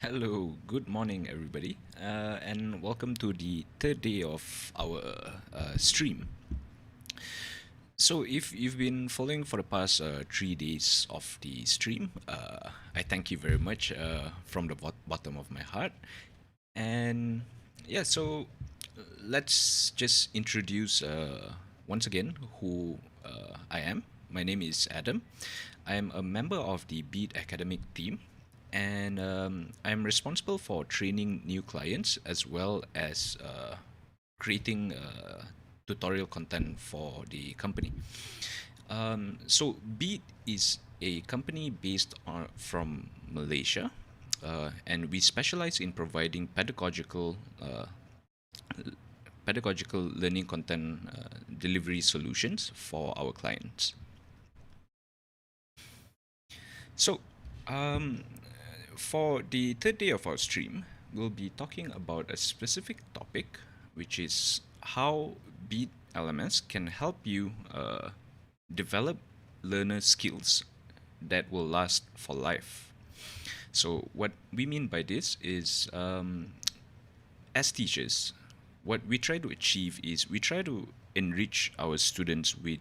Hello, good morning, everybody, and welcome to the third day of our stream. So, if you've been following for the past 3 days of the stream, I thank you very much from the bottom of my heart. And yeah, so let's just introduce once again who I am. My name is Adam. I am a member of the BeED academic team, and I'm responsible for training new clients as well as creating tutorial content for the company. So BeED is a company based on from Malaysia, and we specialize in providing pedagogical learning content delivery solutions for our clients. So, um, for the third day of our stream, we'll be talking about a specific topic, which is how BeED LMS can help you develop learner skills that will last for life. So, what we mean by this is, as teachers, what we try to achieve is we try to enrich our students with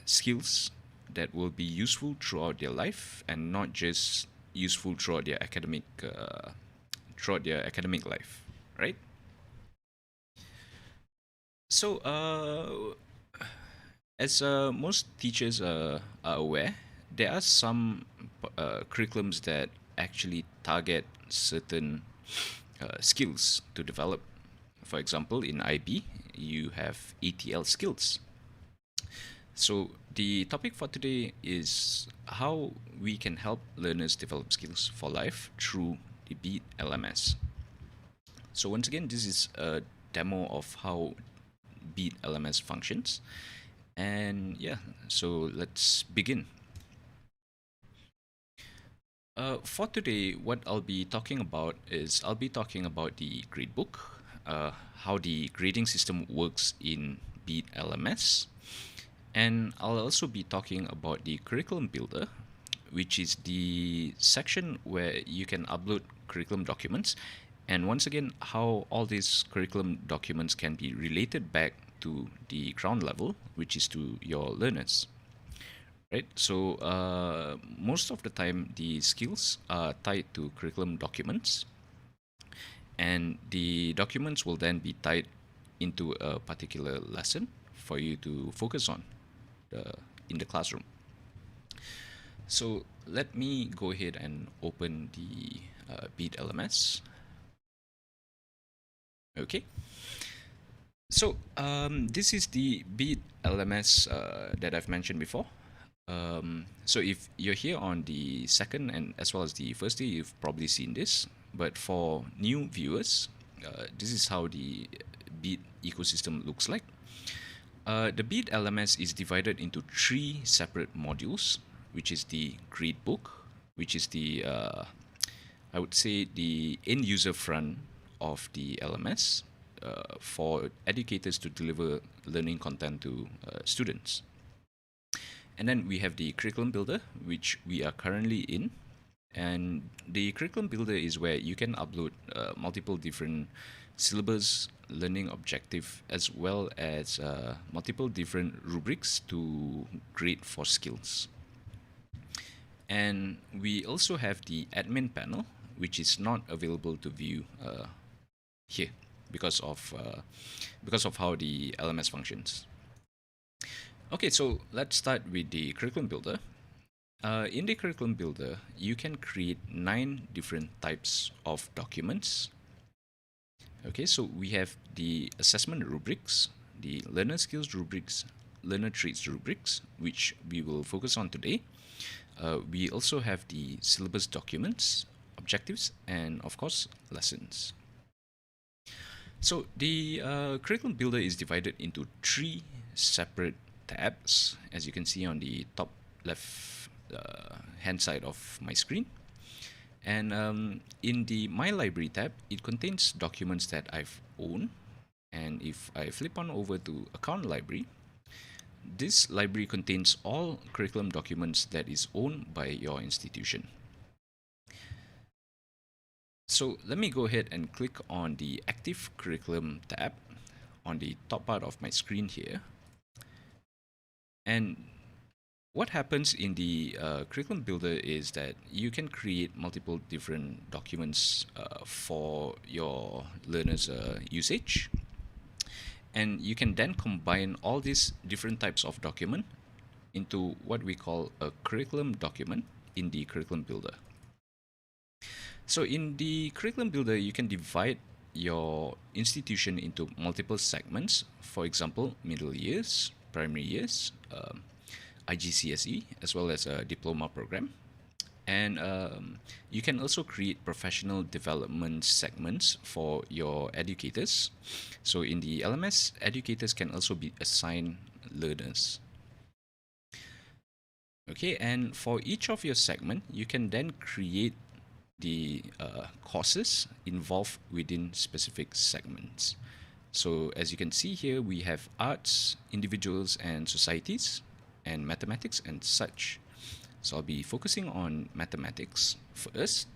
skills that will be useful throughout their life and not just useful throughout their academic life, right? So, as most teachers are aware, there are some curriculums that actually target certain skills to develop. For example, in IB, you have ATL skills. So, the topic for today is how we can help learners develop skills for life through the BEAT LMS. So, once again, this is a demo of how BEAT LMS functions. And yeah, so let's begin. For today, what I'll be talking about is I'll be talking about the gradebook, how the grading system works in BEAT LMS, and I'll also be talking about the curriculum builder, which is the section where you can upload curriculum documents. And once again, how all these curriculum documents can be related back to the ground level, which is to your learners. Right. So most of the time, the skills are tied to curriculum documents, and the documents will then be tied into a particular lesson for you to focus on in the classroom. So let me go ahead and open the BEAD LMS. Okay. So this is the BEAD LMS that I've mentioned before. So if you're here on the second and as well as the first day, you've probably seen this. But for new viewers, this is how the BEAD ecosystem looks like. The BEAD LMS is divided into three separate modules, which is the Gradebook, which is the I would say the end user front of the LMS for educators to deliver learning content to students. And then we have the curriculum builder, which we are currently in. And the curriculum builder is where you can upload multiple different syllabus, learning objective, as well as multiple different rubrics to grade for skills. And we also have the admin panel, which is not available to view here because of how the LMS functions. Okay, so let's start with the curriculum builder. In the curriculum builder, you can create 9 different types of documents. Okay, so we have the assessment rubrics, the learner skills rubrics, learner traits rubrics, which we will focus on today. We also have the syllabus documents, objectives, and of course, lessons. So the curriculum builder is divided into 3 separate tabs, as you can see on the top left hand side of my screen. And in the My Library tab, it contains documents that I've owned. And if I flip on over to Account Library, this library contains all curriculum documents that is owned by your institution. So let me go ahead and click on the Active Curriculum tab on the top part of my screen here. And what happens in the curriculum builder is that you can create multiple different documents for your learners' usage. And you can then combine all these different types of document into what we call a curriculum document in the curriculum builder. So in the curriculum builder, you can divide your institution into multiple segments. For example, middle years, primary years, IGCSE, as well as a diploma program. And you can also create professional development segments for your educators. So in the LMS, educators can also be assigned learners. Okay, and for each of your segment, you can then create the courses involved within specific segments. So as you can see here, we have arts, individuals and societies, and mathematics and such. So I'll be focusing on mathematics first.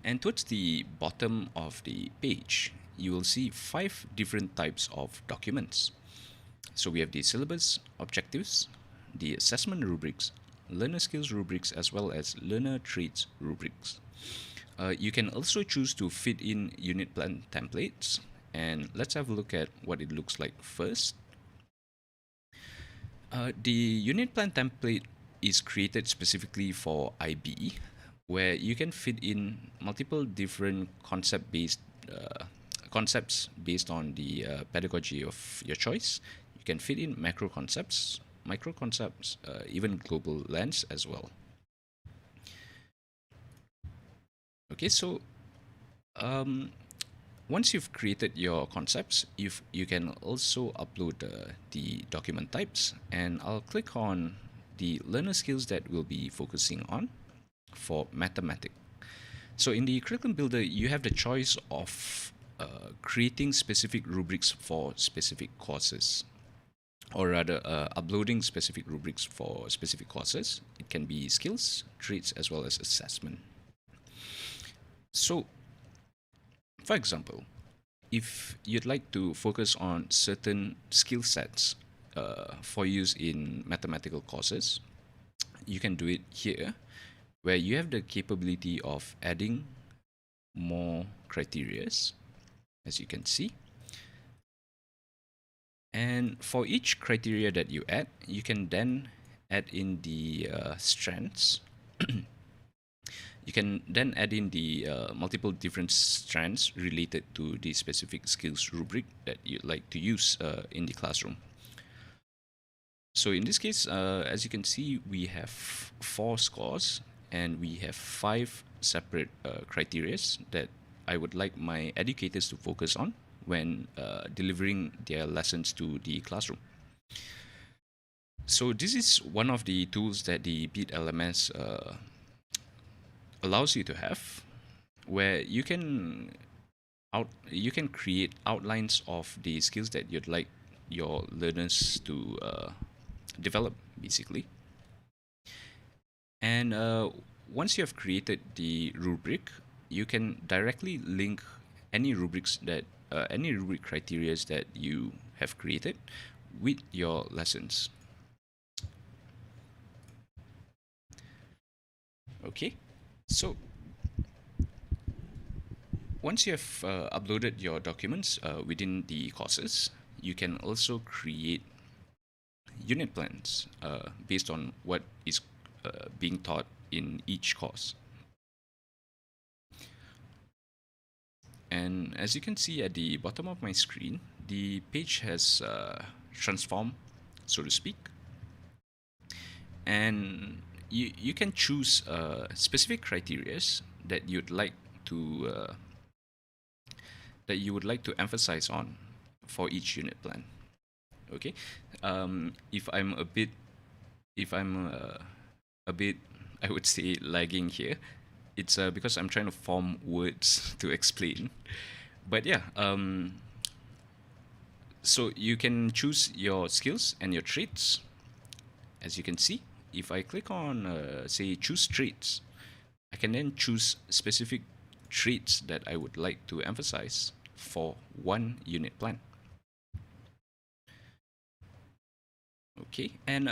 And towards the bottom of the page, you will see 5 different types of documents. So we have the syllabus, objectives, the assessment rubrics, learner skills rubrics, as well as learner traits rubrics. You can also choose to fit in unit plan templates, and let's have a look at what it looks like first. The unit plan template is created specifically for IB, where you can fit in multiple different concepts based on the pedagogy of your choice. You can fit in macro concepts, micro concepts, even global lens as well. Okay, so once you've created your concepts, you can also upload the document types, and I'll click on the learner skills that we'll be focusing on for mathematics. So in the curriculum builder, you have the choice of creating specific rubrics for specific courses, or rather uploading specific rubrics for specific courses. It can be skills, traits, as well as assessment. So for example, if you'd like to focus on certain skill sets for use in mathematical courses, you can do it here, where you have the capability of adding more criterias, as you can see. And for each criteria that you add, you can then add in the strands. You can then add in the multiple different strands related to the specific skills rubric that you'd like to use in the classroom. So in this case, as you can see, we have 4 scores and we have 5 separate criteria that I would like my educators to focus on when delivering their lessons to the classroom. So this is one of the tools that the BeED LMS allows you to have, where you can create outlines of the skills that you'd like your learners to develop, basically. And once you have created the rubric, you can directly link any rubrics that any rubric criteria that you have created with your lessons. Okay, so once you have uploaded your documents within the courses, you can also create unit plans based on what is being taught in each course. And as you can see at the bottom of my screen, the page has transformed, so to speak. And you can choose specific criteria that you'd like to emphasize on for each unit plan. Okay, if I'm a bit, I would say, lagging here, it's because I'm trying to form words to explain. But yeah, so you can choose your skills and your traits. As you can see, if I click on say choose traits, I can then choose specific traits that I would like to emphasize for one unit plan. Okay, and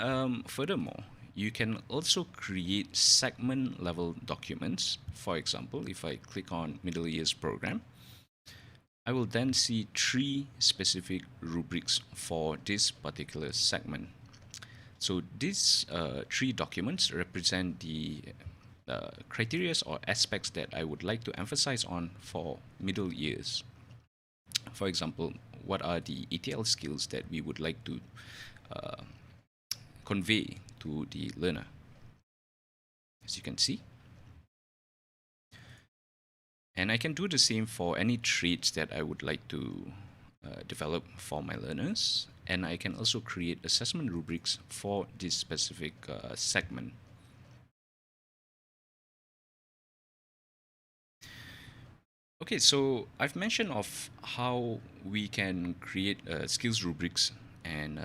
furthermore, you can also create segment level documents. For example, if I click on middle years program, I will then see 3 specific rubrics for this particular segment. So these 3 documents represent the criteria or aspects that I would like to emphasize on for middle years. For example, what are the ETL skills that we would like to uh, convey to the learner? As you can see. And I can do the same for any traits that I would like to develop for my learners. And I can also create assessment rubrics for this specific segment. Okay, so I've mentioned of how we can create skills rubrics and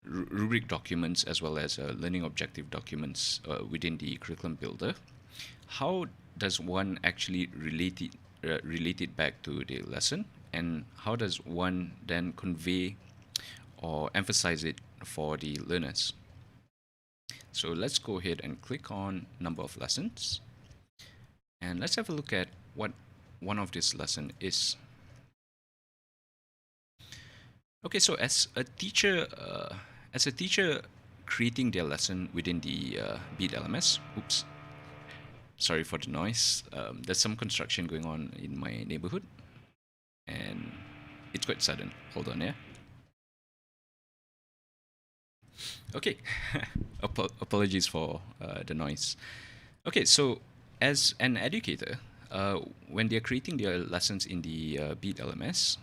rubric documents as well as learning objective documents within the curriculum builder. How does one actually relate it back to the lesson, and how does one then convey or emphasize it for the learners? So let's go ahead and click on number of lessons, and let's have a look at what one of this lesson is. Okay, so as a teacher creating their lesson within the BeED LMS, oops, sorry for the noise. There's some construction going on in my neighborhood, and it's quite sudden. Hold on, yeah. Okay, apologies for the noise. Okay, so as an educator, when they're creating their lessons in the BeED LMS,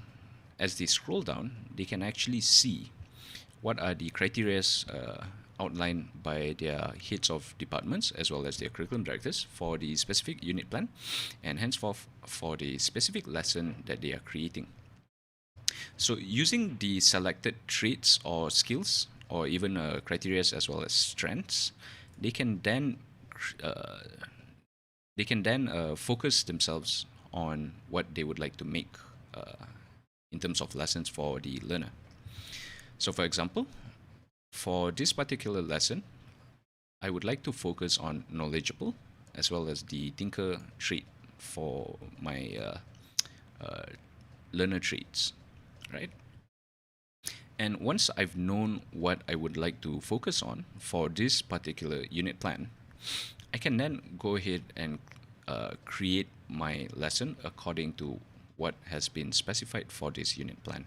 as they scroll down, they can actually see what are the criteria outlined by their heads of departments as well as their curriculum directors for the specific unit plan, and henceforth for the specific lesson that they are creating. So using the selected traits or skills or even criteria as well as strengths, they can then focus themselves on what they would like to make in terms of lessons for the learner. So for example, for this particular lesson, I would like to focus on knowledgeable as well as the thinker trait for my learner traits, right? And once I've known what I would like to focus on for this particular unit plan, I can then go ahead and create my lesson according to what has been specified for this unit plan.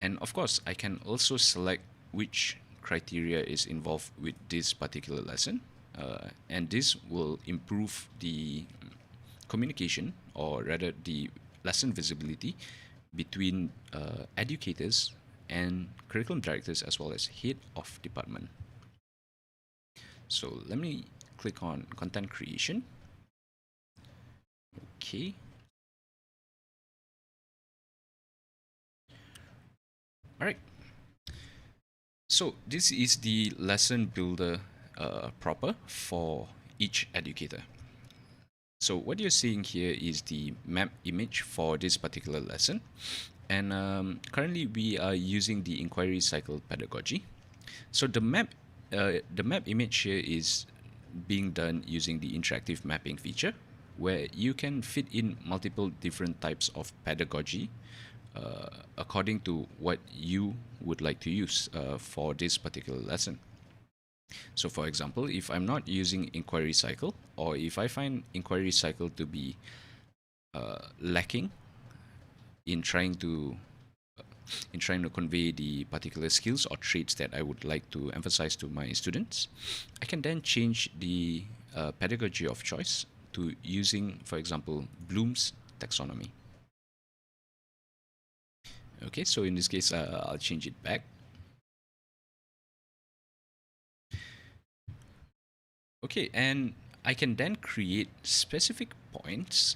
And of course, I can also select which criteria is involved with this particular lesson. And this will improve the communication, or rather the lesson visibility between educators and curriculum directors as well as head of department. So let me click on content creation. Okay. All right. So this is the lesson builder proper for each educator. So what you're seeing here is the map image for this particular lesson. And currently we are using the inquiry cycle pedagogy. So the map image here is being done using the interactive mapping feature, where you can fit in multiple different types of pedagogy according to what you would like to use for this particular lesson. So for example, if I'm not using inquiry cycle, or if I find inquiry cycle to be lacking in trying to convey the particular skills or traits that I would like to emphasize to my students, I can then change the pedagogy of choice to using, for example, Bloom's taxonomy. Okay, so in this case, I'll change it back. Okay, and I can then create specific points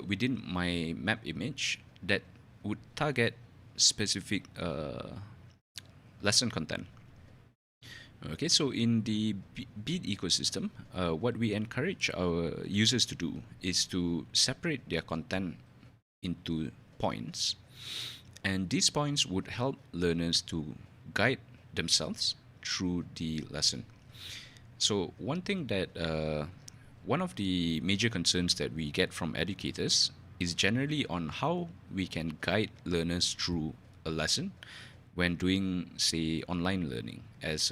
within my map image that would target specific lesson content. Okay, so in the BeED ecosystem, what we encourage our users to do is to separate their content into points, and these points would help learners to guide themselves through the lesson. So one of the major concerns that we get from educators is generally on how we can guide learners through a lesson when doing, say, online learning. As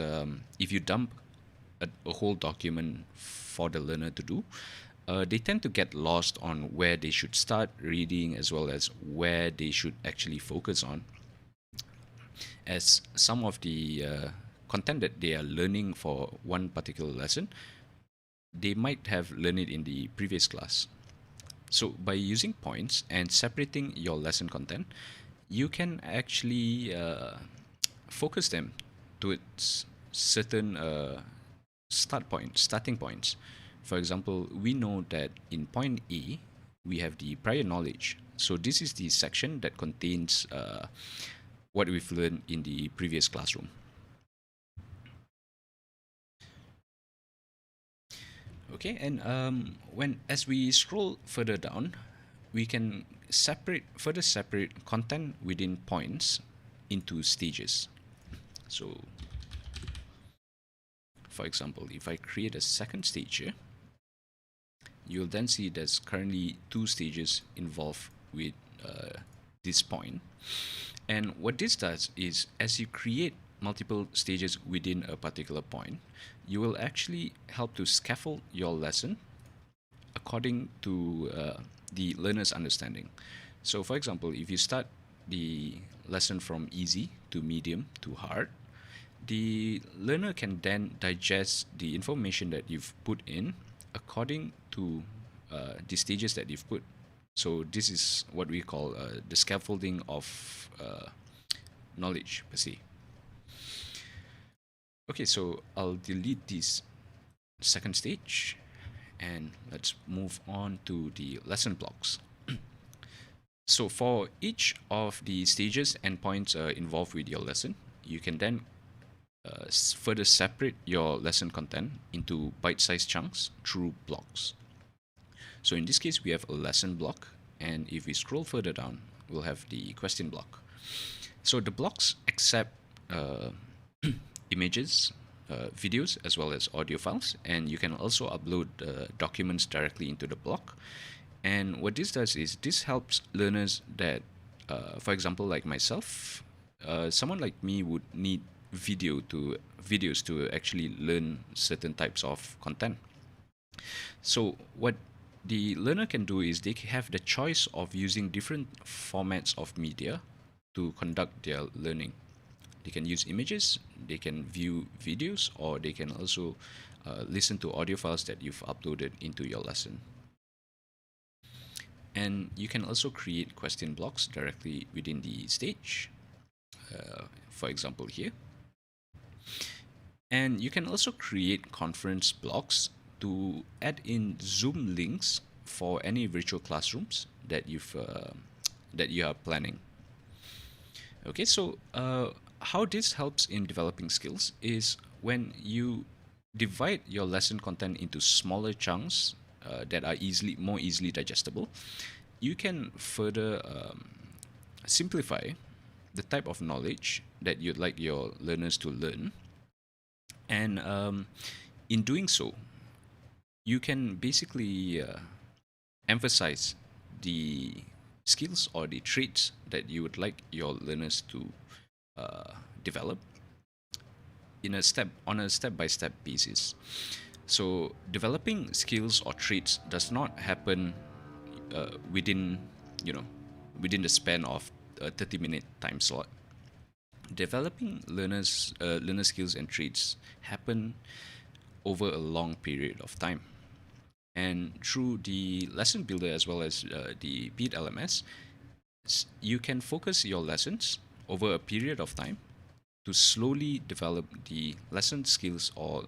if you dump a whole document for the learner to do, they tend to get lost on where they should start reading as well as where they should actually focus on, as some of the content that they are learning for one particular lesson, they might have learned it in the previous class. So by using points and separating your lesson content, you can actually focus them towards certain starting points. For example, we know that in point A, we have the prior knowledge. So this is the section that contains what we've learned in the previous classroom. Okay, and when as we scroll further down, we can further separate content within points into stages. So, for example, if I create a second stage here, you'll then see there's currently two stages involved with this point. And what this does is, as you create multiple stages within a particular point, you will actually help to scaffold your lesson according to the learner's understanding. So, for example, if you start the lesson from easy to medium to hard, the learner can then digest the information that you've put in according to the stages that you've put. So this is what we call the scaffolding of knowledge per se. Okay, so I'll delete this second stage and let's move on to the lesson blocks. So for each of the stages and points involved with your lesson, you can then further separate your lesson content into bite-sized chunks through blocks. So in this case, we have a lesson block, and if we scroll further down, we'll have the question block. So the blocks accept images, videos, as well as audio files, and you can also upload documents directly into the block. And what this does is this helps learners that, for example, like myself, someone like me would need videos to actually learn certain types of content. So what the learner can do is they have the choice of using different formats of media to conduct their learning. They can use images, they can view videos, or they can also listen to audio files that you've uploaded into your lesson. And you can also create question blocks directly within the stage, for example here. And you can also create conference blocks to add in Zoom links for any virtual classrooms that you are planning. Okay, so how this helps in developing skills is when you divide your lesson content into smaller chunks that are more easily digestible, you can further simplify the type of knowledge that you'd like your learners to learn. And in doing so, you can basically emphasize the skills or the traits that you would like your learners to develop on a step-by-step basis. So developing skills or traits does not happen within the span of a 30-minute time slot. Developing learner skills and traits happen over a long period of time. And through the lesson builder as well as the BeED LMS, you can focus your lessons over a period of time to slowly develop the lesson skills or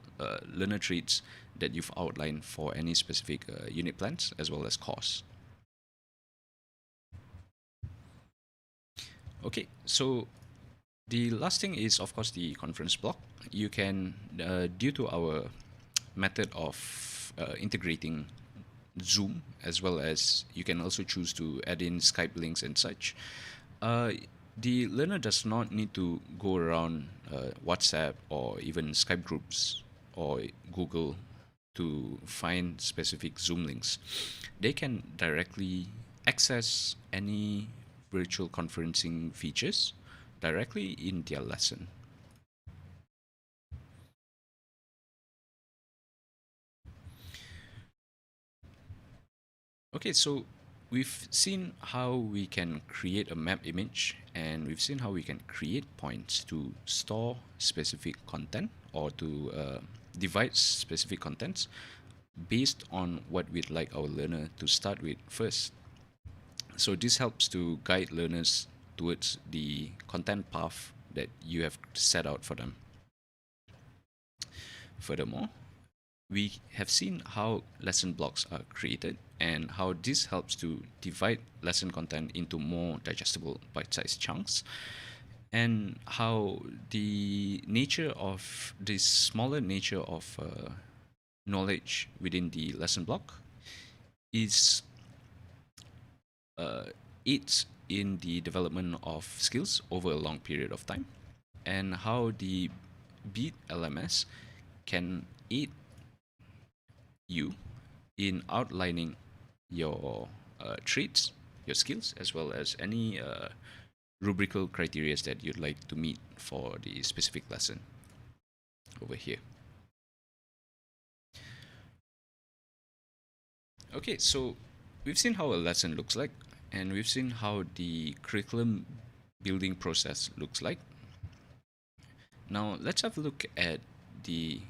learner traits that you've outlined for any specific unit plans as well as course. Okay, so The last thing is, of course, the conference block. You can, due to our method of integrating Zoom, as well as you can also choose to add in Skype links and such. Uh, the learner does not need to go around WhatsApp or even Skype groups or Google to find specific Zoom links. They can directly access any virtual conferencing features directly in their lesson. Okay, so we've seen how we can create a map image, and we've seen how we can create points to store specific content or to divide specific contents based on what we'd like our learner to start with first. So this helps to guide learners towards the content path that you have set out for them. Furthermore, we have seen how lesson blocks are created and how this helps to divide lesson content into more digestible bite-sized chunks, and how the nature of this smaller nature of knowledge within the lesson block is aids in the development of skills over a long period of time, and how the BeED LMS can aid you in outlining your traits, your skills, as well as any rubrical criteria that you'd like to meet for the specific lesson over here. Okay, so we've seen how a lesson looks like, and we've seen how the curriculum building process looks like. Now let's have a look at the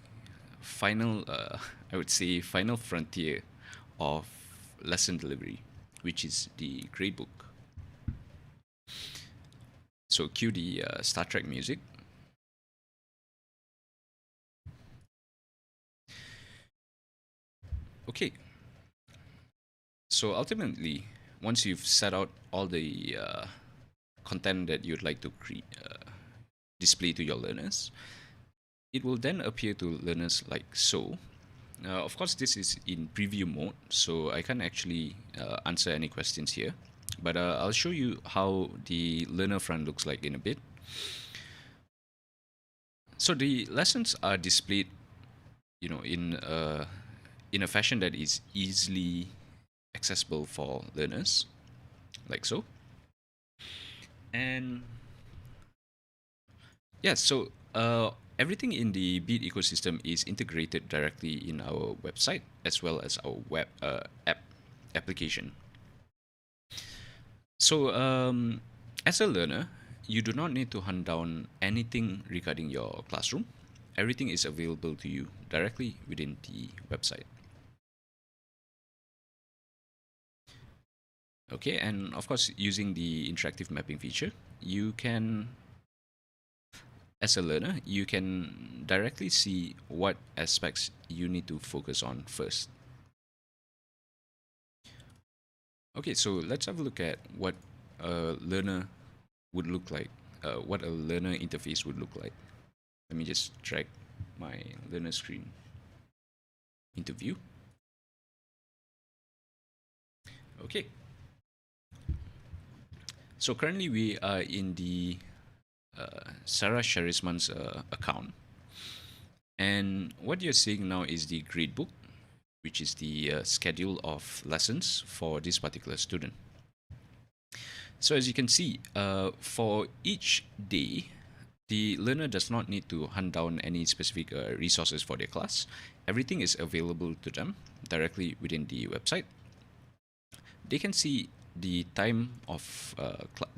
final, I would say, final frontier of lesson delivery, which is the gradebook. So cue the Star Trek music. Okay. So ultimately, once you've set out all the content that you'd like to display to your learners, it will then appear to learners like so. Of course, this is in preview mode, so I can't actually answer any questions here. But I'll show you how the learner front looks like in a bit. So the lessons are displayed, in a fashion that is easily accessible for learners, like so. And yeah, so everything in the BeED ecosystem is integrated directly in our website as well as our web application. So as a learner, you do not need to hunt down anything regarding your classroom. Everything is available to you directly within the website. Okay, and of course, using the interactive mapping feature, you can, as a learner, you can directly see what aspects you need to focus on first. Okay, so let's have a look at what a learner would look like, what a learner interface would look like. Let me just drag my learner screen into view. Okay. So currently we are in the Sarah Sharisman's account. And what you're seeing now is the gradebook, which is the schedule of lessons for this particular student. So as you can see, for each day, the learner does not need to hunt down any specific resources for their class. Everything is available to them directly within the website. They can see the time of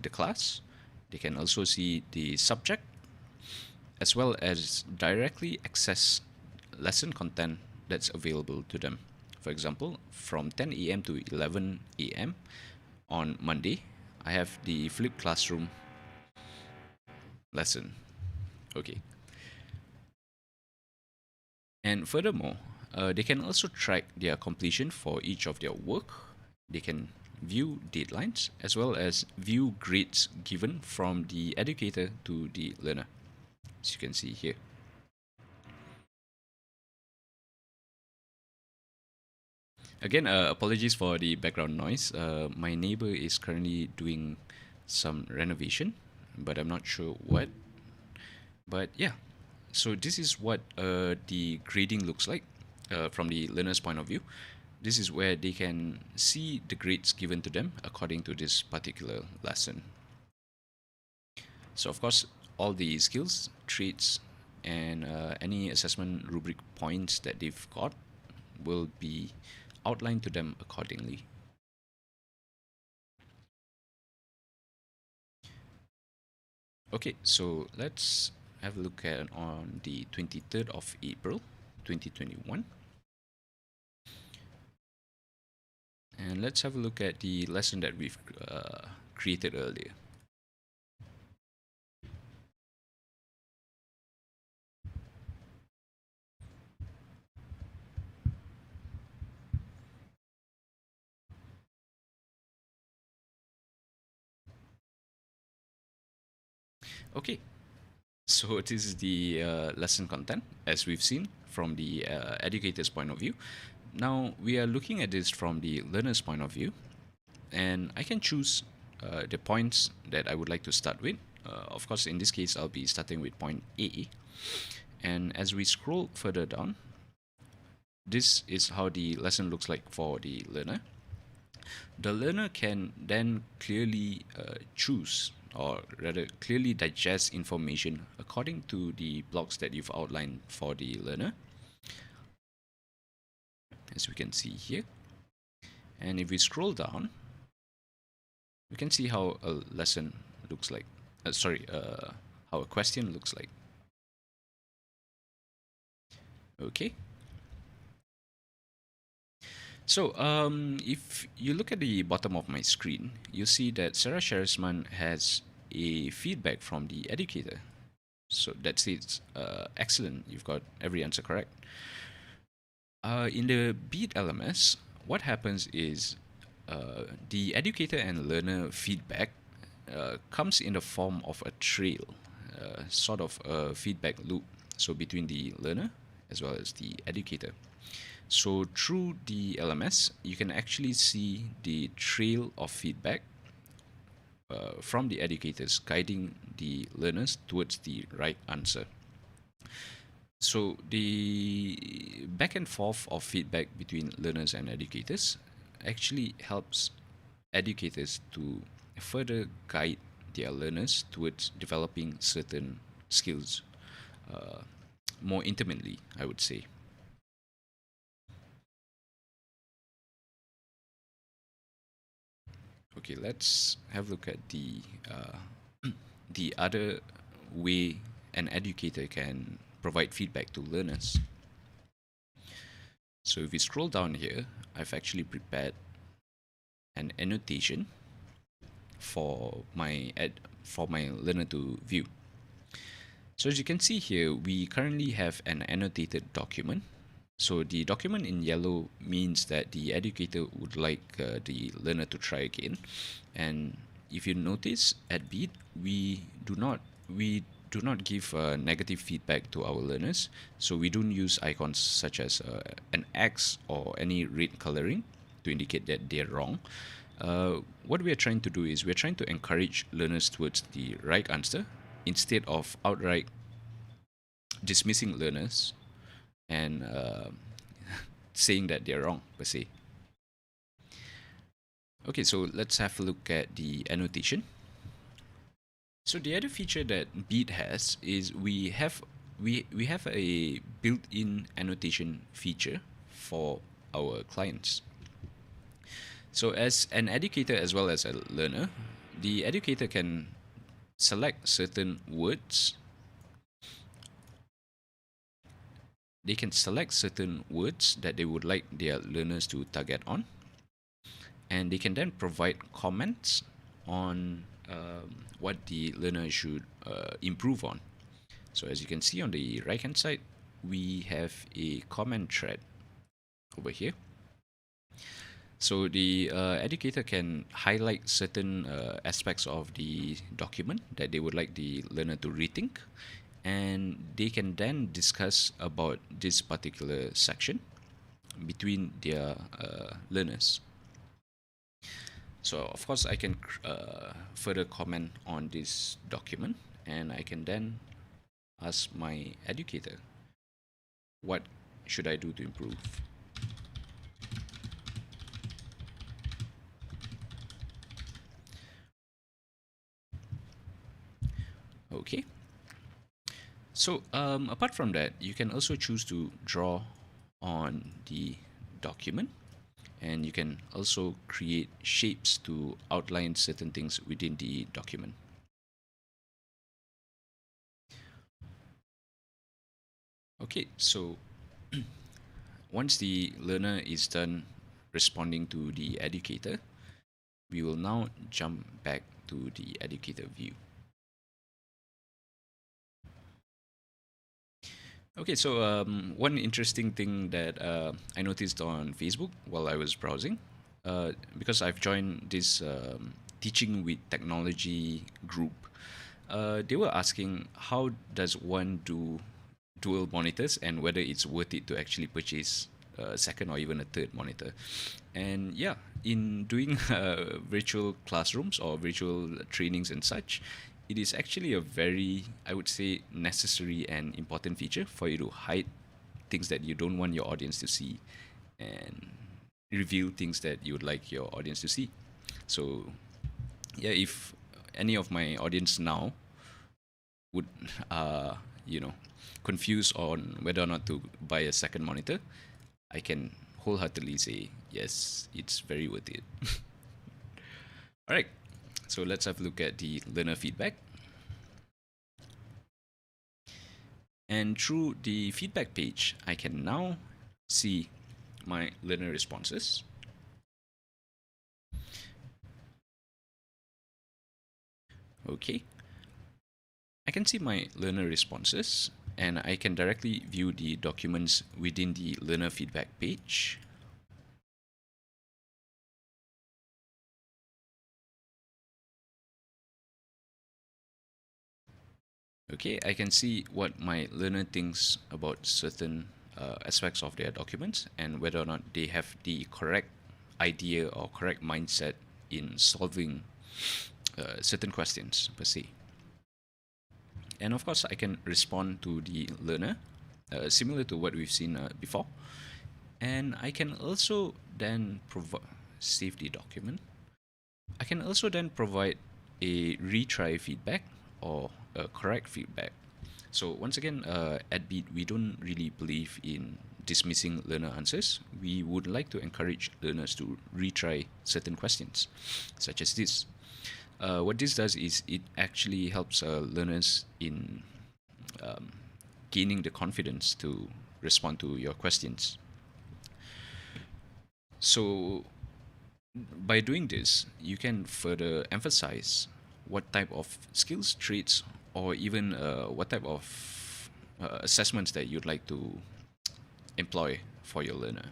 the class. They can also see the subject, as well as directly access lesson content that's available to them. For example, from 10 a.m. to 11 a.m. on Monday, I have the flipped classroom lesson. Okay. And furthermore, they can also track their completion for each of their work. They can view deadlines, as well as view grades given from the educator to the learner, as you can see here. Again, apologies for the background noise. My neighbor is currently doing some renovation, but I'm not sure what. But yeah, so this is what the grading looks like from the learner's point of view. This is where they can see the grades given to them according to this particular lesson. So of course, all the skills, traits, and any assessment rubric points that they've got will be outlined to them accordingly. Okay, so let's have a look at on the 23rd of April 2021. And let's have a look at the lesson that we've created earlier. Okay, so this is the lesson content as we've seen from the educator's point of view. Now we are looking at this from the learner's point of view, and I can choose the points that I would like to start with. Of course, in this case, I'll be starting with point A. And as we scroll further down, this is how the lesson looks like for the learner. The learner can then clearly choose, or rather clearly digest information according to the blocks that you've outlined for the learner, as we can see here. And if we scroll down, we can see how a lesson looks like. How a question looks like. Okay. So if you look at the bottom of my screen, you see that Sarah Sherisman has a feedback from the educator. So that says, excellent, you've got every answer correct. In the BeED LMS, what happens is the educator and learner feedback comes in the form of a trail, sort of a feedback loop, so between the learner as well as the educator. So through the LMS, you can actually see the trail of feedback from the educators guiding the learners towards the right answer. So the back and forth of feedback between learners and educators actually helps educators to further guide their learners towards developing certain skills more intimately, I would say. Okay, let's have a look at the the other way an educator can provide feedback to learners. So if we scroll down here, I've actually prepared an annotation for my learner to view. So as you can see here, we currently have an annotated document. So the document in yellow means that the educator would like the learner to try again. And if you notice at BeED, we do not give negative feedback to our learners. So we don't use icons such as an X or any red coloring to indicate that they're wrong. What we are trying to do is we're trying to encourage learners towards the right answer instead of outright dismissing learners and saying that they're wrong per se. Okay, so let's have a look at the annotation. So the other feature that BeED has is we have a built-in annotation feature for our clients. So as an educator as well as a learner, the educator can select certain words. They can select certain words that they would like their learners to target on, and they can then provide comments on what the learner should improve on. So as you can see on the right hand side, we have a comment thread over here. So the educator can highlight certain aspects of the document that they would like the learner to rethink, and they can then discuss about this particular section between their learners. So of course I can further comment on this document, and I can then ask my educator, what should I do to improve? Okay. So apart from that, you can also choose to draw on the document, and you can also create shapes to outline certain things within the document. Okay, so once the learner is done responding to the educator, we will now jump back to the educator view. Okay, so one interesting thing that I noticed on Facebook while I was browsing, because I've joined this teaching with technology group, they were asking how does one do dual monitors and whether it's worth it to actually purchase a second or even a third monitor. And yeah, in doing virtual classrooms or virtual trainings and such, it is actually a very, I would say, necessary and important feature for you to hide things that you don't want your audience to see and reveal things that you would like your audience to see. So yeah, if any of my audience now would you know confused on whether or not to buy a second monitor, I can wholeheartedly say yes, it's very worth it. All right, so let's have a look at the learner feedback. And through the feedback page, I can now see my learner responses. Okay, I can see my learner responses, and I can directly view the documents within the learner feedback page. Okay, I can see what my learner thinks about certain aspects of their documents and whether or not they have the correct idea or correct mindset in solving certain questions per se. And of course, I can respond to the learner, similar to what we've seen before. And I can also then save the document. I can also then provide a retry feedback or a correct feedback. So once again, at BeED, we don't really believe in dismissing learner answers. We would like to encourage learners to retry certain questions, such as this. What this does is it actually helps learners in um, gaining the confidence to respond to your questions. So by doing this, you can further emphasize what type of skills, traits, or even what type of assessments that you'd like to employ for your learner.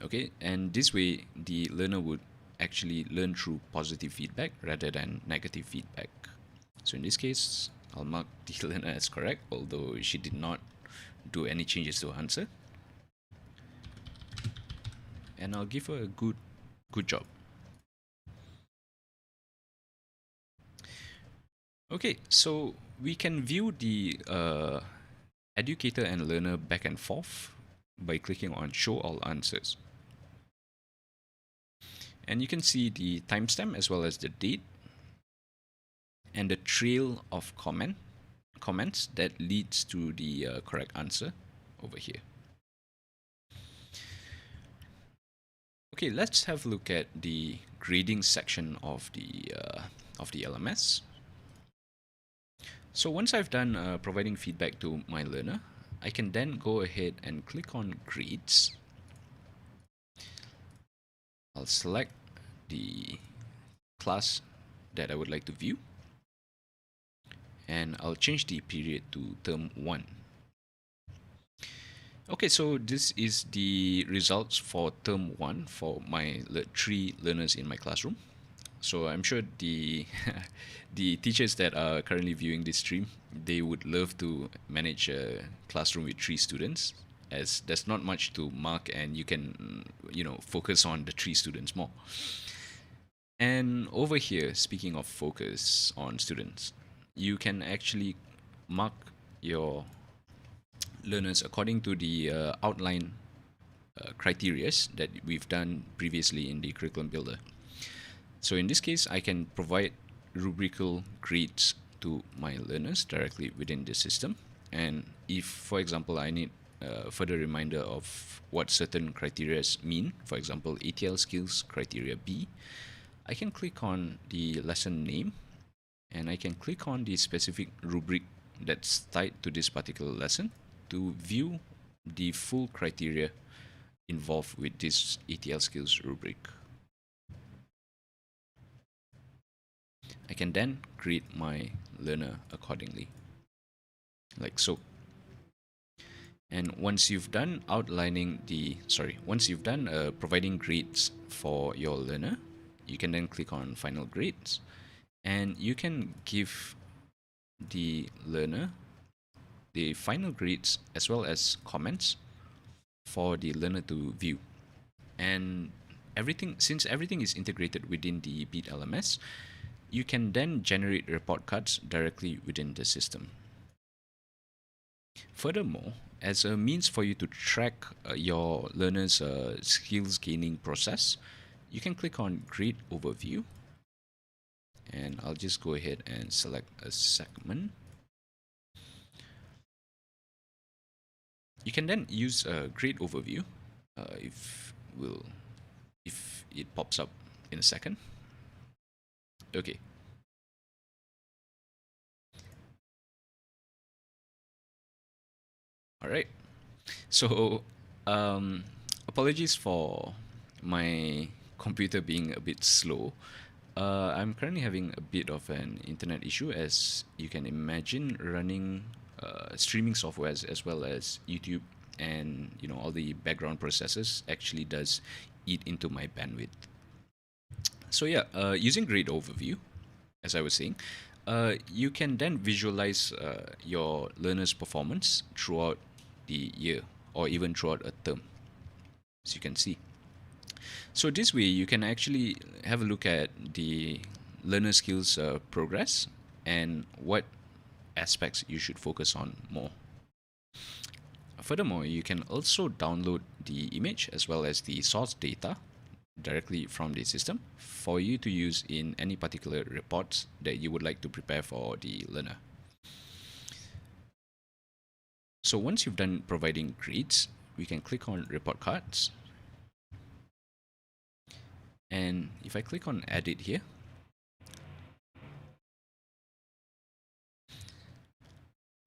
Okay, and this way, the learner would actually learn through positive feedback rather than negative feedback. So in this case, I'll mark the learner as correct, although she did not do any changes to her answer. And I'll give her a good job. Okay, so we can view the educator and learner back and forth by clicking on show all answers. And you can see the timestamp as well as the date and the trail of comments that leads to the correct answer over here. Okay, let's have a look at the grading section of the LMS. So once I've done providing feedback to my learner, I can then go ahead and click on grades. I'll select the class that I would like to view, and I'll change the period to term 1. Okay, so this is the results for term 1 for my 3 learners in my classroom. So I'm sure the the teachers that are currently viewing this stream, they would love to manage a classroom with 3 students, as there's not much to mark and you can focus on the 3 students more. And over here, speaking of focus on students, you can actually mark your learners according to the outline criteria that we've done previously in the curriculum builder. So in this case, I can provide rubrical grades to my learners directly within the system. And if, for example, I need a further reminder of what certain criteria mean, for example, ATL skills criteria B, I can click on the lesson name and I can click on the specific rubric that's tied to this particular lesson to view the full criteria involved with this ATL skills rubric. I can then create my learner accordingly, like so. And once you've done providing grades for your learner, you can then click on final grades and you can give the learner the final grades as well as comments for the learner to view. And since everything is integrated within the BeED LMS, you can then generate report cards directly within the system. Furthermore, as a means for you to track your learner's skills gaining process, you can click on Grade Overview. And I'll just go ahead and select a segment. You can then use a Grade Overview if it pops up in a second. Okay. All right. So, apologies for my computer being a bit slow. I'm currently having a bit of an internet issue, as you can imagine, running streaming software as well as YouTube and all the background processes actually does eat into my bandwidth. So yeah, using Grade Overview, as I was saying, you can then visualize your learner's performance throughout the year or even throughout a term, as you can see. So this way you can actually have a look at the learner skills progress and what aspects you should focus on more. Furthermore, you can also download the image as well as the source data directly from the system for you to use in any particular reports that you would like to prepare for the learner. So once you've done providing grades, we can click on report cards. And if I click on edit here,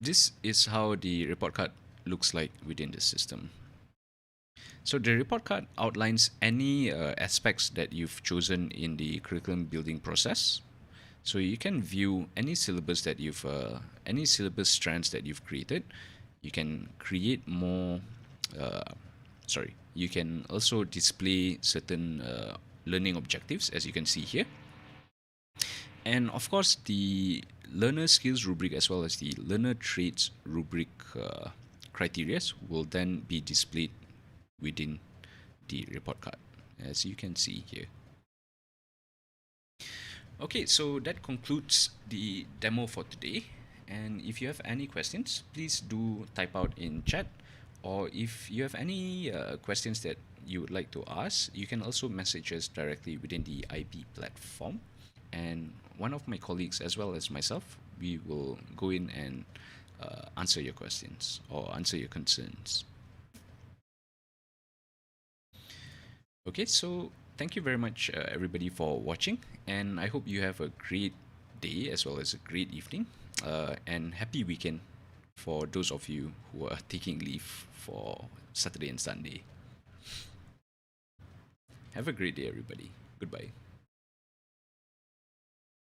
this is how the report card looks like within the system. So the report card outlines any aspects that you've chosen in the curriculum building process. So you can view any syllabus that any syllabus strands that you've created. You can create more. You can also display certain learning objectives, as you can see here. And of course, the learner skills rubric as well as the learner traits rubric criteria will then be displayed within the report card, as you can see here. Okay, so that concludes the demo for today. And if you have any questions, please do type out in chat. Or if you have any questions that you would like to ask, you can also message us directly within the IB platform. And one of my colleagues, as well as myself, we will go in and answer your questions or answer your concerns. Okay, so thank you very much, everybody, for watching. And I hope you have a great day as well as a great evening. And happy weekend for those of you who are taking leave for Saturday and Sunday. Have a great day, everybody. Goodbye.